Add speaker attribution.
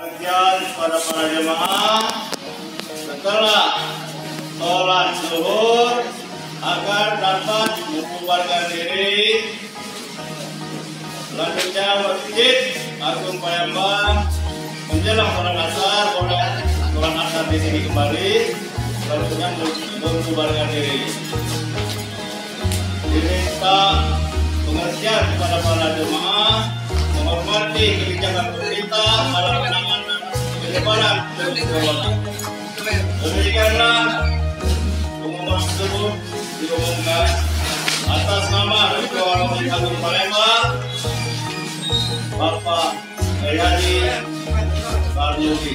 Speaker 1: Pengertian kepada para jemaah setelah sholat zuhur agar dapat membubarkan diri. Selanjutnya Masjid Agung Palembang menjelang sholat asar, sholat asar di sini kembali. Selanjutnya membubarkan diri. Diminta pengertian kepada para jemaah menghormati kebijakan pemerintah dalam penanganan penyebaran virus corona. Demikianlah pengumuman tersebut diumumkan atas nama Ketua Masjid Agung Palembang, Bapak Hadi Barjuki.